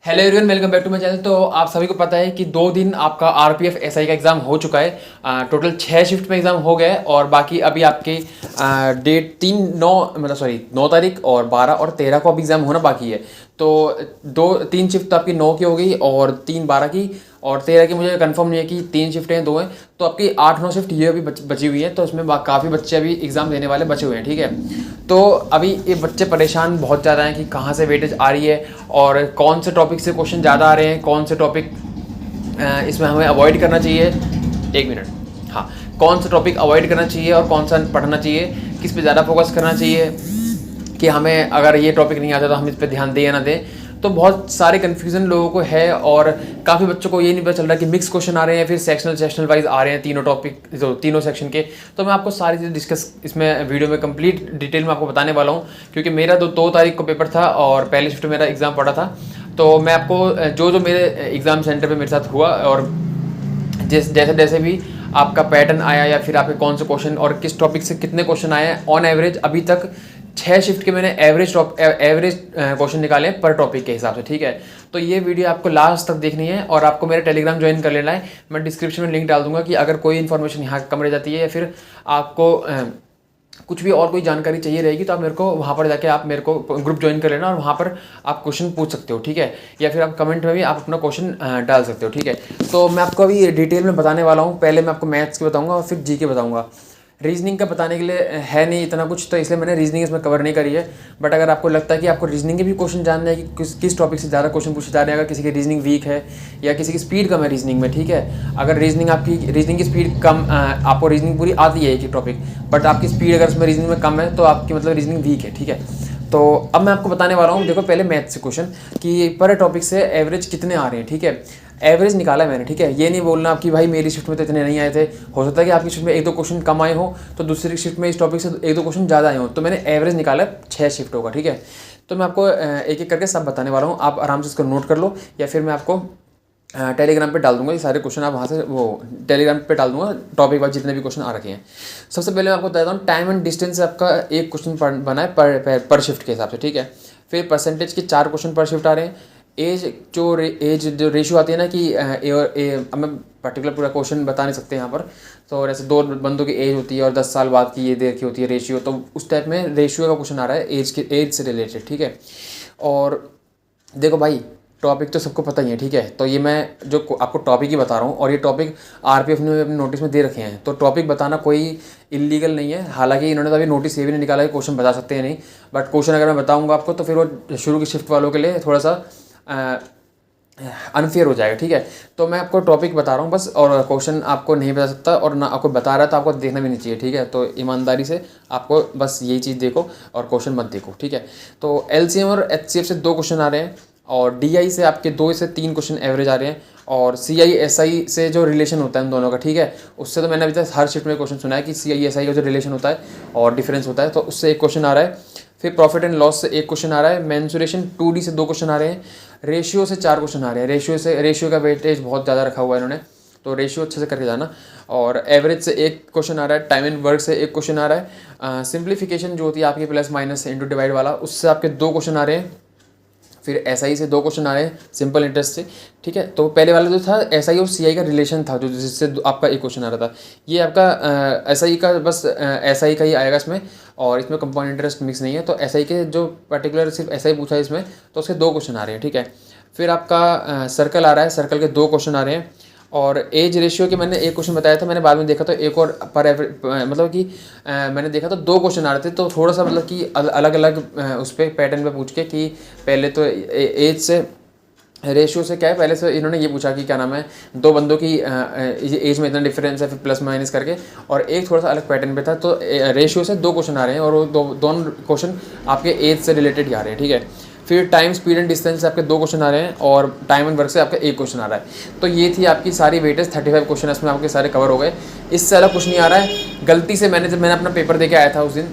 Hello everyone, welcome back to my channel. तो आप सभी को पता है कि 2 दिन आपका आरपीएफ एसआई का एग्ज़ाम हो चुका है। टोटल 6 शिफ्ट में एग्ज़ाम हो गया है और बाकी अभी आपके डेट 9 तारीख और 12 और 13 को अभी एग्ज़ाम होना बाकी है। तो 3 शिफ्ट तो आपकी 9 की हो गई और 3 12 की और 13 की मुझे कंफर्म नहीं है कि 3 शिफ्ट हैं 2 हैं। तो आपकी 8 9 शिफ्ट ये अभी बची हुई है। तो इसमें काफ़ी बच्चे अभी एग्ज़ाम देने वाले बचे हुए हैं, ठीक है। तो अभी ये बच्चे परेशान बहुत ज़्यादा हैं कि कहाँ से वेटेज आ रही है और कौन से टॉपिक से क्वेश्चन ज़्यादा आ रहे हैं, कौन से टॉपिक इसमें हमें अवॉइड करना चाहिए। 1 मिनट, हाँ, कौन सा टॉपिक अवॉइड करना चाहिए और कौन सा पढ़ना चाहिए, किस पे ज़्यादा फोकस करना चाहिए, कि हमें अगर ये टॉपिक नहीं आता तो हम इस पर ध्यान दें या ना दें। तो बहुत सारे कन्फ्यूज़न लोगों को है और काफ़ी बच्चों को ये नहीं पता चल रहा कि मिक्स क्वेश्चन आ रहे हैं फिर सेक्शनल वाइज आ रहे हैं तीनों टॉपिक, जो तीनों सेक्शन के। तो मैं आपको सारी चीज़ें डिस्कस इसमें वीडियो में कंप्लीट डिटेल में आपको बताने वाला हूँ, क्योंकि मेरा 2 तारीख को पेपर था और पहले शिफ्ट मेरा एग्ज़ाम पड़ा था। तो मैं आपको जो मेरे एग्ज़ाम सेंटर पर मेरे साथ हुआ और जैसे जैसे भी आपका पैटर्न आया या फिर आपके कौन से क्वेश्चन और किस टॉपिक से कितने क्वेश्चन आए हैं, ऑन एवरेज अभी तक 6 शिफ्ट के मैंने एवरेज क्वेश्चन निकाले पर टॉपिक के हिसाब से, ठीक है। तो ये वीडियो आपको लास्ट तक देखनी है और आपको मेरा टेलीग्राम ज्वाइन कर लेना है। मैं डिस्क्रिप्शन में लिंक डाल दूंगा कि अगर कोई इन्फॉर्मेशन यहाँ कम रह जाती है या फिर आपको कुछ भी और कोई जानकारी चाहिए रहेगी तो आप मेरे को वहाँ पर जाके आप मेरे को ग्रुप ज्वाइन कर लेना और वहाँ पर आप क्वेश्चन पूछ सकते हो, ठीक है। या फिर आप कमेंट में भी आप अपना क्वेश्चन डाल सकते हो, ठीक है। तो मैं आपको अभी डिटेल में बताने वाला हूँ। पहले मैं आपको मैथ्स के बताऊँगा और फिर जी के बताऊँगा। रीजनिंग का बताने के लिए है नहीं इतना कुछ, तो इसलिए मैंने रीजनिंग इसमें कवर नहीं करी है। बट अगर आपको लगता है कि आपको रीजनिंग के भी क्वेश्चन जानना है कि किस टॉपिक से ज़्यादा क्वेश्चन पूछे जा रहे हैं, अगर किसी की रीजनिंग वीक है या किसी की स्पीड कम है रीजनिंग में, ठीक है। अगर रीजनिंग की स्पीड कम, आपको रीजनिंग पूरी आती है एक ही टॉपिक, बट आपकी स्पीड अगर उसमें रीजनिंग में कम है तो आपकी मतलब रीजनिंग वीक है, ठीक है। तो अब मैं आपको बताने वाला हूँ। देखो पहले मैथ से क्वेश्चन कि पर टॉपिक से एवरेज कितने आ रहे हैं, ठीक है। एवरेज निकाला है मैंने, ठीक है। ये नहीं बोलना आप कि भाई मेरी शिफ्ट में तो इतने नहीं आए थे। हो सकता है कि आपकी शिफ्ट में 1-2 क्वेश्चन कम आए हो तो दूसरी शिफ्ट में इस टॉपिक से 1-2 क्वेश्चन ज़्यादा आए हो। तो मैंने एवरेज निकाला है 6 शिफ्ट होगा, ठीक है। तो मैं आपको एक एक करके सब बताने वाला हूँ। आप आराम से इसको नोट कर लो या फिर मैं आपको टेलीग्राम पे डाल दूंगा ये सारे क्वेश्चन। आप वहाँ से वो टेलीग्राम पे डाल दूंगा टॉपिक वाइज जितने भी क्वेश्चन आ रखे हैं। सबसे पहले मैं आपको बताता हूँ टाइम एंड डिस्टेंस से आपका एक क्वेश्चन बना है पर शिफ्ट के हिसाब से, ठीक है। फिर परसेंटेज के 4 क्वेश्चन पर शिफ्ट आ रहे हैं। एज जो रेशियो आती है ना कि अब मैं पर्टिकुलर पूरा क्वेश्चन बता नहीं सकते यहाँ पर। तो जैसे 2 बंदों की एज होती है और 10 साल बाद की ये देर की होती है रेशियो, तो उस टाइप में रेशियो का क्वेश्चन आ रहा है एज से रिलेटेड, ठीक है। और देखो भाई टॉपिक तो सबको पता ही है, ठीक है। तो ये मैं जो आपको टॉपिक ही बता रहा हूँ और ये टॉपिक आरपीएफ ने अपने नोटिस में दे रखे हैं। तो टॉपिक बताना कोई इलीगल नहीं है। हालांकि इन्होंने तो अभी नोटिस ये भी नहीं निकाला कि क्वेश्चन बता सकते हैं नहीं, बट क्वेश्चन अगर मैं बताऊँगा आपको तो फिर वो शुरू की शिफ्ट वालों के लिए थोड़ा सा अनफेयर हो जाएगा, ठीक है। तो मैं आपको टॉपिक बता रहा हूँ बस, और क्वेश्चन आपको नहीं बता सकता और ना आपको बता रहा है तो आपको देखना भी नहीं चाहिए, ठीक है। तो ईमानदारी से आपको बस यही चीज़ देखो और क्वेश्चन मत देखो, ठीक है। तो एलसीएम और एचसीएफ से 2 क्वेश्चन आ रहे हैं और डीआई से आपके 2 से 3 क्वेश्चन एवरेज आ रहे हैं और सीआई एसआई से जो रिलेशन होता है उन दोनों का, ठीक है। उससे तो मैंने अभी तक हर शिफ्ट में क्वेश्चन सुना है कि सीआई एसआई का जो रिलेशन होता है और डिफरेंस होता है, तो उससे एक क्वेश्चन आ रहा है। फिर प्रॉफिट एंड लॉस से एक क्वेश्चन आ रहा है। मेंसुरेशन 2D से 2 क्वेश्चन आ रहे हैं। रेशियो से 4 क्वेश्चन आ रहे हैं। रेशियो का वेटेज बहुत ज़्यादा रखा हुआ है इन्होंने, तो रेशियो अच्छे से करके जाना। और एवरेज से एक क्वेश्चन आ रहा है। टाइम एंड वर्क से एक क्वेश्चन आ रहा है। सिंप्लीफिकेशन जो होती है आपकी प्लस माइनस इंटू डिवाइड वाला, उससे आपके 2 क्वेश्चन आ रहे हैं। फिर एसआई से 2 क्वेश्चन आ रहे हैं सिंपल इंटरेस्ट से, ठीक है। तो पहले वाला जो था एसआई और सीआई का रिलेशन था जो जिससे आपका एक क्वेश्चन आ रहा था, ये आपका एसआई का बस एसआई का ही आएगा इसमें, और इसमें कंपाउंड इंटरेस्ट मिक्स नहीं है। तो एसआई के जो पर्टिकुलर सिर्फ एसआई पूछा है इसमें, तो उसके 2 क्वेश्चन आ रहे हैं, ठीक है। फिर आपका सर्कल आ रहा है, सर्कल के 2 क्वेश्चन आ रहे हैं। और एज रेशियो के मैंने एक क्वेश्चन बताया था, मैंने बाद में देखा तो एक और पर मतलब कि मैंने देखा तो 2 क्वेश्चन आ रहे थे। तो थोड़ा सा मतलब कि अलग अलग उस पर पैटर्न पे पूछ के कि पहले तो एज से रेशियो से क्या है, पहले से इन्होंने ये पूछा कि क्या नाम है 2 बंदों की एज में इतना डिफरेंस है, फिर प्लस माइनस करके, और एक थोड़ा सा अलग पैटर्न पे था। तो रेशियो से 2 क्वेश्चन आ रहे हैं और वो दोनों क्वेश्चन आपके एज से रिलेटेड ही आ रहे हैं, ठीक है। फिर टाइम स्पीड एंड डिस्टेंस से आपके 2 क्वेश्चन आ रहे हैं और टाइम एंड वर्क से आपका 1 क्वेश्चन आ रहा है। तो ये थी आपकी सारी वेटेज, 35 क्वेश्चन इसमें आपके सारे कवर हो गए। इससे अलग कुछ नहीं आ रहा है। गलती से जब मैंने अपना पेपर दे के आया था उस दिन,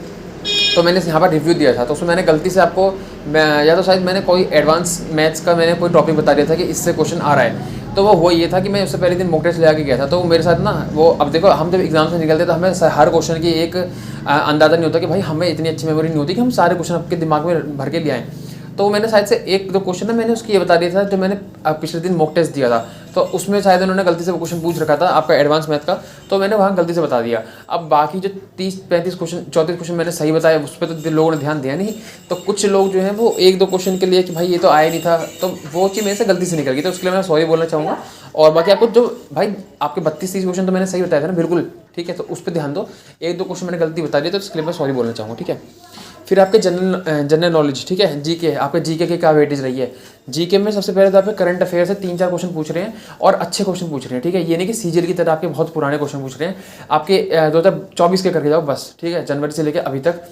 तो मैंने यहाँ पर रिव्यू दिया था, तो उसमें मैंने गलती से आपको या तो शायद मैंने कोई एडवांस मैथ्स का मैंने कोई टॉपिक बता दिया था कि इससे क्वेश्चन आ रहा है। तो वो ये था कि मैं उससे पहले दिन मॉक टेस्ट ले आके गया था, तो वो मेरे साथ ना वो, अब देखो हम जब एग्जाम से निकलते तो हमें हर क्वेश्चन की एक अंदाज़ा नहीं होता कि भाई हमें इतनी अच्छी मेमोरी नहीं होती कि हम सारे क्वेश्चन आपके दिमाग में भर के ले आएँ। तो मैंने शायद से एक दो क्वेश्चन ना मैंने उसकी ये बता दिया था जो मैंने पिछले दिन मॉक टेस्ट दिया था, तो उसमें शायद उन्होंने गलती से वो क्वेश्चन पूछ रखा था आपका एडवांस मैथ का, तो मैंने वहाँ गलती से बता दिया। अब बाकी जो 30-35 क्वेश्चन 34 क्वेश्चन मैंने सही बताया, उस पर तो लोगों ने ध्यान दिया नहीं। तो कुछ लोग जो हैं वो एक दो क्वेश्चन के लिए कि भाई ये तो आया नहीं था, तो वो चीज़ मेरे से गलती से निकल गई, तो उसके लिए मैं सॉरी बोलना चाहूँगा। और बाकी आपको जो भाई आपके 32-30 क्वेश्चन तो मैंने सही बताया था ना बिल्कुल, ठीक है, तो उस पर ध्यान दो। एक दो क्वेश्चन मैंने गलती बता दी तो उसके लिए मैं सॉरी बोलना चाहूँगा, ठीक है। फिर आपके जनरल नॉलेज, ठीक है, जीके, आपके जीके के क्या वेटेज रही है। जीके में सबसे पहले तो आपके करंट अफेयर से 3-4 क्वेश्चन पूछ रहे हैं और अच्छे क्वेश्चन पूछ रहे हैं, ठीक है, ये नहीं कि सीजीएल की तरह आपके बहुत पुराने क्वेश्चन पूछ रहे हैं। आपके 2024 के करके जाओ बस, ठीक है, जनवरी से लेकर अभी तक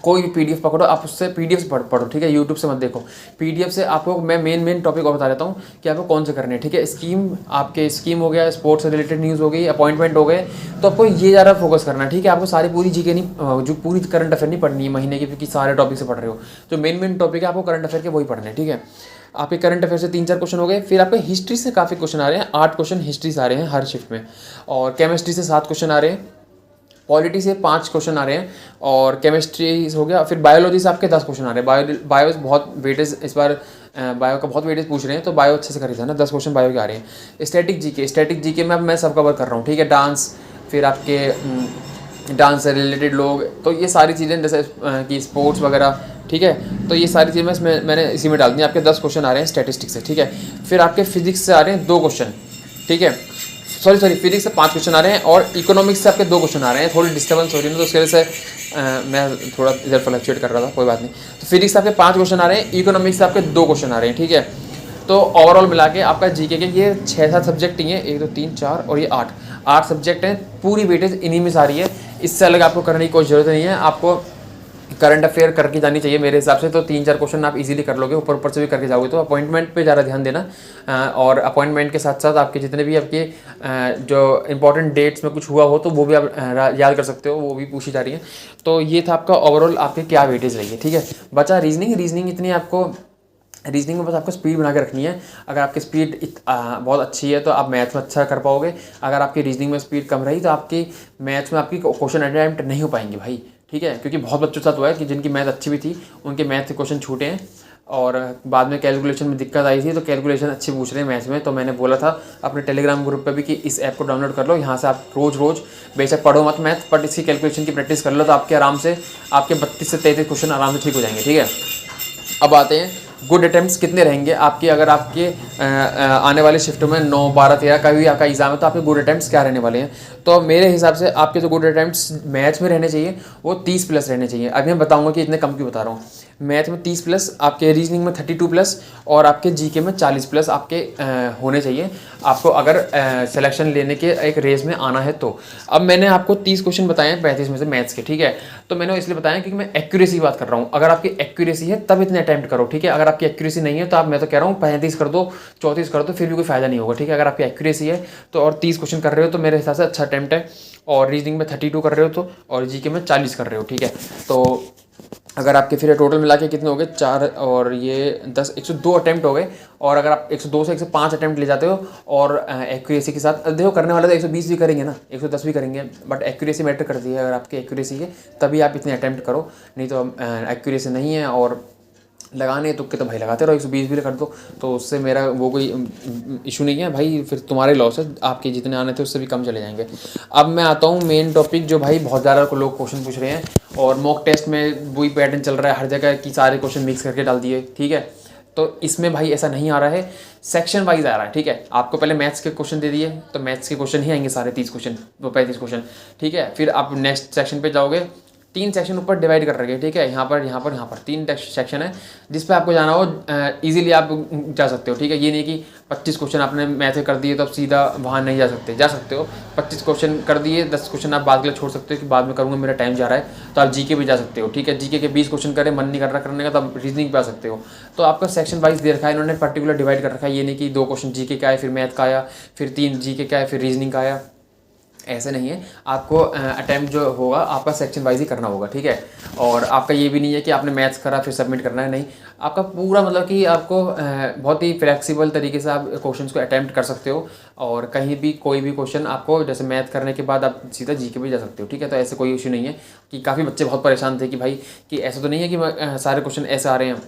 कोई भी पीडीएफ पकड़ो, आप उससे पीडीएफ से पढ़ो, ठीक है, यूट्यूब से मत देखो, पीडीएफ से आपको मैं मेन टॉपिक और बता देता हूँ कि आपको कौन से करने हैं, ठीक है। स्कीम, आपके स्कीम हो गया, स्पोर्ट्स से रिलेटेड न्यूज़ हो गई, अपॉइंटमेंट हो गए, तो आपको ये ज़्यादा फोकस करना है, ठीक है। आपको सारी पूरी जीके नहीं, जो पूरी करंट अफेयर नहीं पढ़नी है महीने की, क्योंकि सारे टॉपिक से पढ़ रहे हो, जो मेन टॉपिक है आपको करंट अफेयर के वही पढ़ने हैं, ठीक है। आपके करंट अफेयर से 3-4 क्वेश्चन हो गए। फिर आपके हिस्ट्री से काफ़ी क्वेश्चन आ रहे हैं, 8 क्वेश्चन हिस्ट्री से आ रहे हैं हर शिफ्ट में, और केमिस्ट्री से 7 क्वेश्चन आ रहे हैं, पॉलिटी से 5 क्वेश्चन आ रहे हैं, और केमिस्ट्री हो गया। फिर बायोलॉजी से आपके 10 क्वेश्चन आ रहे हैं। बायो बहुत वेटेज इस बार, बायो का बहुत वेटेज पूछ रहे हैं, तो बायो अच्छे से करी था ना, 10 क्वेश्चन बायो के आ रहे हैं। स्टैटिक जीके में अब मैं सब कवर कर रहा हूँ, ठीक है। डांस, फिर आपके डांस से रिलेटेड लोग, तो ये सारी चीज़ें जैसे कि स्पोर्ट्स वगैरह, ठीक है, तो ये सारी चीज़ें मैंने इसी में डाल दी। आपके 10 क्वेश्चन आ रहे हैं स्टैटिस्टिक्स से, ठीक है। फिर आपके फिजिक्स से आ रहे हैं 2 क्वेश्चन, ठीक है, सॉरी फिजिक्स से 5 क्वेश्चन आ रहे हैं, और इकोनॉमिक्स से आपके 2 क्वेश्चन आ रहे हैं। थोड़ी डिस्टर्बेंस हो रही है ना, तो उसकी वजह से मैं थोड़ा इधर फ्लक्चुएट कर रहा था, कोई बात नहीं। तो फिजिक्स से आपके 5 क्वेश्चन आ रहे हैं, इकोनॉमिक्स से आपके 2 क्वेश्चन आ रहे हैं, ठीक है। तो ओवरऑल मिला के आपका जीके के ये 6-7 सब्जेक्ट ही हैं, 1 2 3 4 और ये 8 सब्जेक्ट हैं। पूरी वेटेज इन्हीं में सारी है, इससे अलग आपको करने की कोई ज़रूरत नहीं है। आपको करंट अफेयर करके जानी चाहिए मेरे हिसाब से, तो 3-4 क्वेश्चन आप इजीली कर लोगे, ऊपर से भी करके जाओगे। तो अपॉइंटमेंट पे ज़्यादा ध्यान देना, और अपॉइंटमेंट के साथ साथ आपके जितने भी आपके जो इंपॉर्टेंट डेट्स में कुछ हुआ हो तो वो भी आप याद कर सकते हो, वो भी पूछी जा रही है। तो ये था आपका ओवरऑल आपके क्या वेटेज रही है, ठीक है। बचा रीजनिंग इतनी आपको, रीजनिंग में बस आपको स्पीड बना के रखनी है। अगर आपकी स्पीड बहुत अच्छी है तो आप मैथ में अच्छा कर पाओगे। अगर आपकी रीजनिंग में स्पीड कम रही तो आपकी मैथ्स में आपकी क्वेश्चन अटेम्प्ट नहीं हो पाएंगे भाई, ठीक है। क्योंकि बहुत बच्चों के साथ हुआ है कि जिनकी मैथ अच्छी भी थी उनके मैथ के क्वेश्चन छूटे हैं, और बाद में कैलकुलेशन में दिक्कत आई थी, तो कैलकुलेशन अच्छी पूछ रहे हैं मैथ्स में। तो मैंने बोला था अपने टेलीग्राम ग्रुप पे भी कि इस ऐप को डाउनलोड कर लो, यहाँ से आप रोज़ बेशक पढ़ो मत मैथ, बट इसकी कैलकुलेशन की प्रैक्टिस कर लो, तो आपके आराम से आपके 32 से 33 क्वेश्चन आराम से ठीक हो जाएंगे, ठीक है। अब आते हैं गुड अटैम्प्ट्स कितने रहेंगे आपके, अगर आपके आने वाले शिफ्टों में 9, 12, 13 का भी आपका एग्जाम है तो आपके गुड अटैम्प्ट्स क्या रहने वाले हैं। तो मेरे हिसाब से आपके जो गुड अटैम्प्ट्स मैथ्स में रहने चाहिए वो 30 प्लस रहने चाहिए। अभी मैं बताऊंगा कि इतने कम क्यों बता रहा हूँ। मैथ में 30 प्लस, आपके रीजनिंग में 32 प्लस, और आपके जीके में 40 प्लस आपके होने चाहिए आपको, अगर सिलेक्शन लेने के एक रेस में आना है तो। अब मैंने आपको 30 क्वेश्चन बताए हैं 35 में से मैथ्स के, ठीक है। तो मैंने इसलिए बताया क्योंकि मैं एक्यूरेसी की बात कर रहा हूँ। अगर आपकी एक्यूरेसी है तब इतने अटैम्प्ट करो, ठीक है। अगर आपकी एक्यूरेसी नहीं है तो आप, मैं तो कह रहा हूँ 35 कर दो, 34 कर दो, फिर भी कोई फायदा नहीं होगा, ठीक है। अगर आपकी एक्यूरेसी है तो, और 30 क्वेश्चन कर रहे हो तो मेरे हिसाब से अच्छा अटैम्प्ट है। और रीजनिंग में 32 कर रहे हो तो, और जीके में 40 कर रहे हो, ठीक है। तो अगर आपके फिर टोटल मिला के कितने हो गए, 4 और ये 10, 102 अटैम्प्ट हो गए। और अगर आप 102 से 105 अटैम्प्ट ले जाते हो, और एक्यूरेसी के साथ देखो, करने वाले तो 120 भी करेंगे ना, 110 भी करेंगे, बट एक्यूरेसी मैटर करती है। अगर आपकी एक्यूरेसी है तभी आप इतने अटैम्प्ट करो, नहीं तो एक्यूरेसी नहीं है और लगाने तुक्के तो भाई लगाते रहो, 120 भी कर दो, तो उससे मेरा वो कोई इशू नहीं है भाई, फिर तुम्हारे लॉस है, आपके जितने आने थे उससे भी कम चले जाएंगे। अब मैं आता हूँ मेन टॉपिक, जो भाई बहुत ज़्यादा लोग क्वेश्चन पूछ रहे हैं, और मॉक टेस्ट में वही पैटर्न चल रहा है हर जगह कि सारे क्वेश्चन मिक्स करके डाल दिए, ठीक है। तो इसमें भाई ऐसा नहीं आ रहा है, सेक्शन वाइज आ रहा है, ठीक है। आपको पहले मैथ्स के क्वेश्चन दे दिए तो मैथ्स के क्वेश्चन ही आएंगे सारे 30 क्वेश्चन, वो 35 क्वेश्चन, ठीक है। फिर आप नेक्स्ट सेक्शन पे जाओगे, 3 सेक्शन ऊपर डिवाइड कर रखे, ठीक है। यहाँ पर 3 सेक्शन है जिस पे आपको जाना हो, इजीली आप जा सकते हो, ठीक है। ये नहीं कि 25 क्वेश्चन आपने मैथ कर दिए तो आप सीधा वहाँ नहीं जा सकते हो। 25 क्वेश्चन कर दिए, 10 क्वेश्चन आप बाद के लिए छोड़ सकते हो कि बाद में करूँगा, मेरा टाइम जा रहा है, तो आप जीके भी जा सकते हो, ठीक है। जीके के 20 क्वेश्चन करें, मन नहीं कर रहा करने का, तो आप रीजनिंग पे आ सकते हो। तो आपका सेक्शन वाइज दे रखा है इन्होंने, पर्टिकुलर डिवाइड कर रखा है। ये नहीं कि 2 क्वेश्चन जीके का आया, फिर मैथ का आया, फिर 3 जीके का आया, फिर रीजनिंग का आया, ऐसे नहीं है। आपको अटैम्प्ट जो होगा आपका सेक्शन वाइज ही करना होगा, ठीक है। और आपका ये भी नहीं है कि आपने मैथ्स करा फिर सबमिट करना है, नहीं। आपका पूरा मतलब कि आपको बहुत ही फ्लेक्सिबल तरीके से आप क्वेश्चंस को अटैम्प्ट कर सकते हो, और कहीं भी कोई भी क्वेश्चन आपको, जैसे मैथ करने के बाद आप सीधा जीके भी जा सकते हो, ठीक है। तो ऐसे कोई इशू नहीं है कि काफ़ी बच्चे बहुत परेशान थे कि भाई कि ऐसा तो नहीं है कि सारे क्वेश्चन ऐसे आ रहे हैं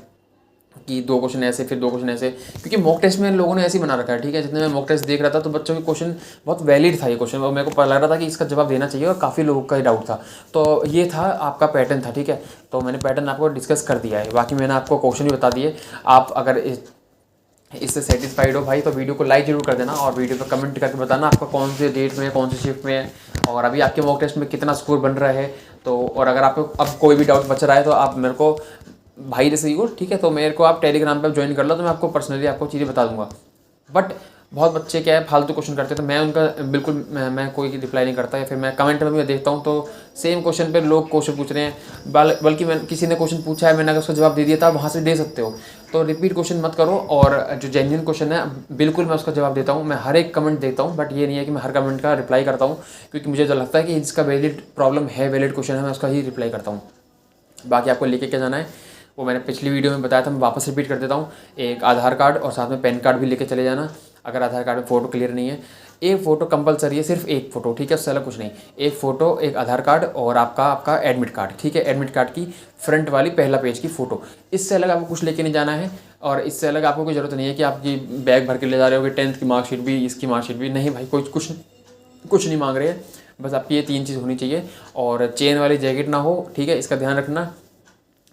कि 2 क्वेश्चन ऐसे फिर 2 क्वेश्चन ऐसे, क्योंकि मॉक टेस्ट में लोगों ने ऐसे ही बना रखा है, ठीक है। जितने मैं मॉक टेस्ट देख रहा था तो बच्चों के क्वेश्चन बहुत वैलिड था ये क्वेश्चन, और मेरे को लग रहा था कि इसका जवाब देना चाहिए, और काफ़ी लोगों का ही डाउट था। तो ये था आपका पैटर्न था, ठीक है। तो मैंने पैटर्न आपको डिस्कस कर दिया है, बाकी मैंने आपको क्वेश्चन भी बता दिए। आप अगर इससे सेटिस्फाइड हो भाई तो वीडियो को लाइक जरूर कर देना, और वीडियो पर कमेंट करके बताना आपका कौन से डेट में कौन सी शिफ्ट में है, और अभी आपके मॉक टेस्ट में कितना स्कोर बन रहा है। तो और अगर आपको अब कोई भी डाउट बच रहा है तो आप मेरे को भाई जैसे ही हो, ठीक है, तो मेरे को आप टेलीग्राम पर ज्वाइन कर लो, तो मैं आपको पर्सनली आपको चीज़ें बता दूंगा। बट बहुत बच्चे क्या है फालतू क्वेश्चन करते हैं, तो मैं उनका बिल्कुल मैं कोई रिप्लाई नहीं करता, या फिर मैं कमेंट में भी देखता हूँ तो सेम क्वेश्चन पे लोग क्वेश्चन पूछ रहे हैं, बल्कि मैं किसी ने क्वेश्चन पूछा है, मैंने अगर उसका जवाब दे दिया था, वहाँ से दे सकते हो। तो रिपीट क्वेश्चन मत करो, और जो जेन्युइन क्वेश्चन है बिल्कुल मैं उसका जवाब देता हूँ, मैं हर एक कमेंट देता हूँ, बट ये नहीं है कि मैं हर कमेंट का रिप्लाई करता हूँ, क्योंकि मुझे जो लगता है कि इसका वैलिड प्रॉब्लम है, वैलिड क्वेश्चन है, मैं उसका ही रिप्लाई करता हूँ। बाकी आपको लेके क्या जाना है वो मैंने पिछली वीडियो में बताया था, मैं वापस रिपीट कर देता हूँ। एक आधार कार्ड और साथ में पैन कार्ड भी लेके चले जाना, अगर आधार कार्ड में फ़ोटो क्लियर नहीं है। एक फ़ोटो कंपलसरी है, सिर्फ एक फ़ोटो, ठीक है, उससे अलग कुछ नहीं। एक फ़ोटो, एक आधार कार्ड और आपका एडमिट कार्ड, ठीक है। एडमिट कार्ड की फ्रंट वाली पहला पेज की फ़ोटो, इससे अलग आपको कुछ लेके नहीं जाना है। और इससे अलग आपको कोई ज़रूरत नहीं है कि आपकी बैग भर के ले जा रहे हो कि 10th की मार्कशीट भी, इसकी मार्कशीट भी, नहीं भाई, कोई कुछ नहीं मांग रहे हैं। बस आपकी ये 3 चीज़ होनी चाहिए। और चेन वाली जैकेट ना हो, ठीक है, इसका ध्यान रखना।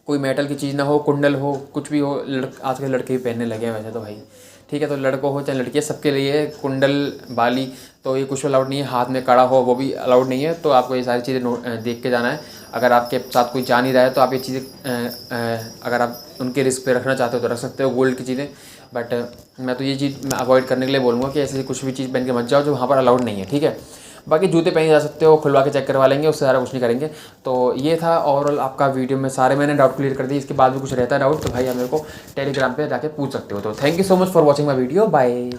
कोई मेटल की चीज़ ना हो, कुंडल हो, कुछ भी हो। आजकल लड़के भी पहनने लगे हैं वैसे तो भाई, ठीक है। तो लड़कों हो चाहे लड़कियाँ, सबके लिए कुंडल, बाली, तो ये कुछ अलाउड नहीं है। हाथ में कड़ा हो वो भी अलाउड नहीं है। तो आपको ये सारी चीज़ें देख के जाना है। अगर आपके साथ कोई जा नहीं रहा है तो आप ये चीज़ें अगर आप उनके रिस्क पे रखना चाहते हो तो रख सकते हो, गोल्ड की चीज़ें। बट मैं तो ये चीज़ मैं अवॉइड करने के लिए बोलूँगा कि ऐसे कुछ भी चीज़ पहन के मत जाओ जो वहाँ पर अलाउड नहीं है, ठीक है। बाकी जूते पहन जा सकते हो, खुलवा के चेक करवा लेंगे, उससे ज़्यादा कुछ नहीं करेंगे। तो ये था ओवरऑल आपका वीडियो में, सारे मैंने डाउट क्लियर कर दिए। इसके बाद भी कुछ रहता है डाउट तो भाई आप मेरे को टेलीग्राम पे जाके पूछ सकते हो। तो thank you so much for watching my video, bye.